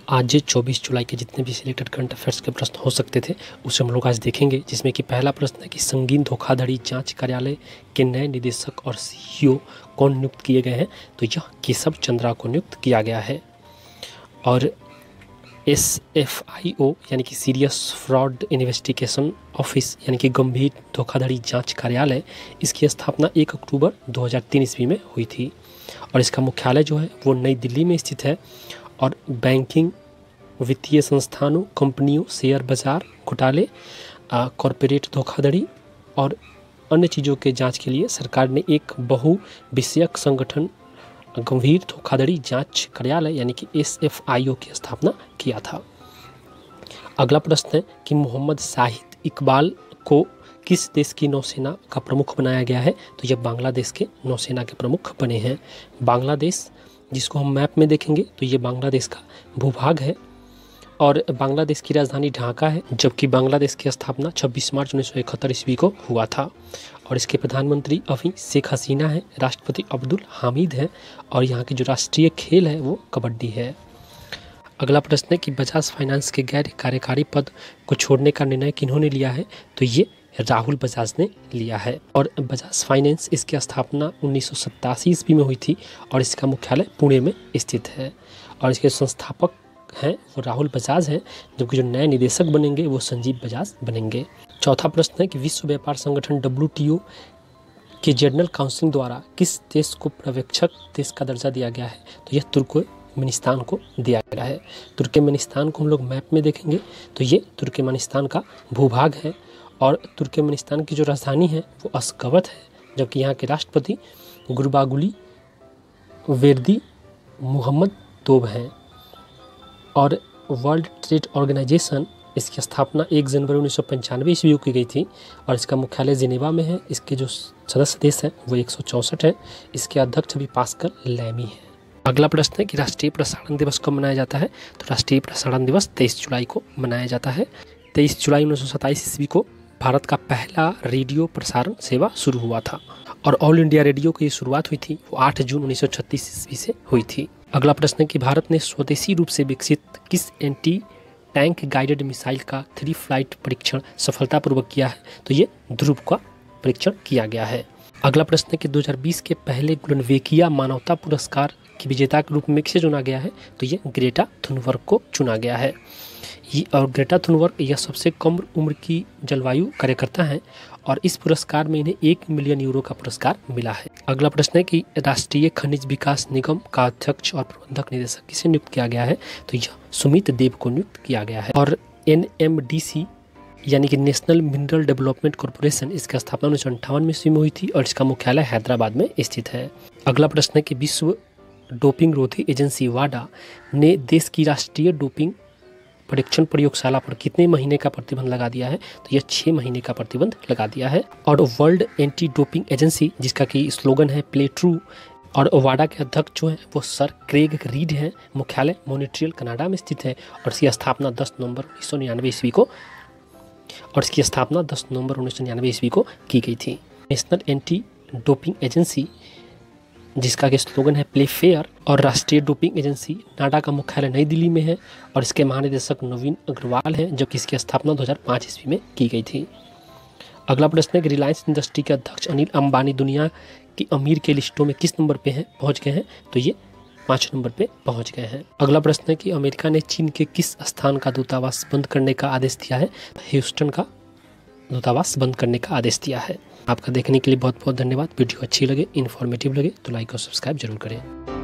आज 24 जुलाई के जितने भी सिलेक्टेड करंट अफेयर्स के प्रश्न हो सकते थे उसे हम लोग आज देखेंगे, जिसमें कि पहला प्रश्न है कि संगीन धोखाधड़ी जांच कार्यालय के नए निदेशक और सीईओ कौन नियुक्त किए गए हैं। तो यह केशव चंद्रा को नियुक्त किया गया है। और SFIO यानी कि सीरियस फ्रॉड इन्वेस्टिगेशन ऑफिस यानी कि गंभीर धोखाधड़ी जांच कार्यालय, इसकी स्थापना 1 अक्टूबर 2003 ईस्वी में हुई थी और इसका मुख्यालय जो है वो नई दिल्ली में स्थित है। और बैंकिंग, वित्तीय संस्थानों, कंपनियों, शेयर बाजार घोटाले, कॉरपोरेट धोखाधड़ी और अन्य चीज़ों के जांच के लिए सरकार ने एक बहुविषयक संगठन गंभीर धोखाधड़ी जांच कार्यालय यानी कि SFIO की स्थापना किया था। अगला प्रश्न है कि मोहम्मद शाहिद इकबाल को किस देश की नौसेना का प्रमुख बनाया गया है। तो यह बांग्लादेश के नौसेना के प्रमुख बने हैं। बांग्लादेश, जिसको हम मैप में देखेंगे तो ये बांग्लादेश का भूभाग है और बांग्लादेश की राजधानी ढाका है, जबकि बांग्लादेश की स्थापना 26 मार्च 1971 ईस्वी को हुआ था। और इसके प्रधानमंत्री अभी शेख हसीना है, राष्ट्रपति अब्दुल हामिद हैं और यहाँ की जो राष्ट्रीय खेल है वो कबड्डी है। अगला प्रश्न है कि बजाज फाइनेंस के गैर कार्यकारी पद को छोड़ने का निर्णय किन्होंने लिया है। तो ये राहुल बजाज ने लिया है। और बजाज फाइनेंस, इसकी स्थापना 1987 ईस्वी में हुई थी और इसका मुख्यालय पुणे में स्थित है और इसके संस्थापक हैं वो राहुल बजाज हैं, जबकि जो नए निदेशक बनेंगे वो संजीव बजाज बनेंगे। चौथा प्रश्न है कि विश्व व्यापार संगठन WTO के जनरल काउंसिल द्वारा किस देश को पर्यवेक्षक देश का दर्जा दिया गया है। तो यह तुर्कमेनिस्तान को दिया गया है। तुर्कमेनिस्तान को हम लोग मैप में देखेंगे तो ये तुर्कमेनिस्तान का भूभाग है और तुर्कमेनिस्तान की जो राजधानी है वो अशगाबत है, जबकि यहाँ के राष्ट्रपति गुरबागुली वेरदी मोहम्मद दोब हैं। और वर्ल्ड ट्रेड ऑर्गेनाइजेशन, इसकी स्थापना 1 जनवरी 1995 ईस्वी को की गई थी और इसका मुख्यालय जिनेवा में है। इसके जो सदस्य देश हैं वो 164 है। इसके अध्यक्ष अभी पास्कल लैमी है। अगला प्रश्न है कि राष्ट्रीय प्रसारण दिवस कब मनाया जाता है। तो राष्ट्रीय प्रसारण दिवस 23 जुलाई को मनाया जाता है। 23 जुलाई 1927 ईस्वी को भारत का पहला रेडियो प्रसारण सेवा शुरू हुआ था और ऑल इंडिया रेडियो की शुरुआत हुई थी वो 8 जून 1936 ईस्वी से हुई थी। अगला प्रश्न है कि भारत ने स्वदेशी रूप से विकसित किस एंटी टैंक गाइडेड मिसाइल का 3 फ्लाइट परीक्षण सफलतापूर्वक किया है। तो ये ध्रुव का परीक्षण किया गया है। अगला प्रश्न है कि 2020 के पहले गुलनवेकिया मानवता पुरस्कार की विजेता के रूप में किसे चुना गया है। तो ये ग्रेटा थुनबर्ग को चुना गया है। और ग्रेटा थुनबर्ग यह सबसे कम उम्र की जलवायु कार्यकर्ता हैं और इस पुरस्कार में इन्हें 1 मिलियन यूरो का पुरस्कार मिला है। अगला प्रश्न है कि राष्ट्रीय खनिज विकास निगम का अध्यक्ष और प्रबंधक निदेशक किसे नियुक्त किया गया है। तो यह सुमित देव को नियुक्त किया गया है। और NMDC यानी कि नेशनल मिनरल डेवलपमेंट कॉर्पोरेशन, इसकी स्थापना 1958 में ईस्वी में हुई थी और इसका मुख्यालय हैदराबाद में स्थित है। अगला प्रश्न है कि विश्व डोपिंग रोधी एजेंसी वाडा ने देश की राष्ट्रीय डोपिंग परीक्षण प्रयोगशाला पर कितने महीने का प्रतिबंध लगा दिया है। तो यह 6 महीने का प्रतिबंध लगा दिया है। और वर्ल्ड एंटी डोपिंग एजेंसी, जिसका कि स्लोगन है प्ले ट्रू, और वाडा के अध्यक्ष जो हैं वो सर क्रेग रीड हैं। मुख्यालय मॉन्ट्रियल कनाडा में स्थित है और इसकी स्थापना 10 नवंबर 1999 ईस्वी को की गई थी। नेशनल एंटी डोपिंग एजेंसी, जिसका कि स्लोगन है प्ले फेयर, और राष्ट्रीय डोपिंग एजेंसी नाडा का मुख्यालय नई दिल्ली में है और इसके महानिदेशक नवीन अग्रवाल हैं, जबकि इसकी स्थापना 2005 ईस्वी में की गई थी। अगला प्रश्न है कि रिलायंस इंडस्ट्री के अध्यक्ष अनिल अंबानी दुनिया की अमीर के लिस्टों में किस नंबर पे पहुंच गए हैं। तो ये 5 नंबर पे पहुंच गए हैं। अगला प्रश्न है कि अमेरिका ने चीन के किस स्थान का दूतावास बंद करने का आदेश दिया है। ह्यूस्टन का दूतावास बंद करने का आदेश दिया है। आपका देखने के लिए बहुत बहुत धन्यवाद। वीडियो अच्छी लगे, इन्फॉर्मेटिव लगे तो लाइक और सब्सक्राइब जरूर करें।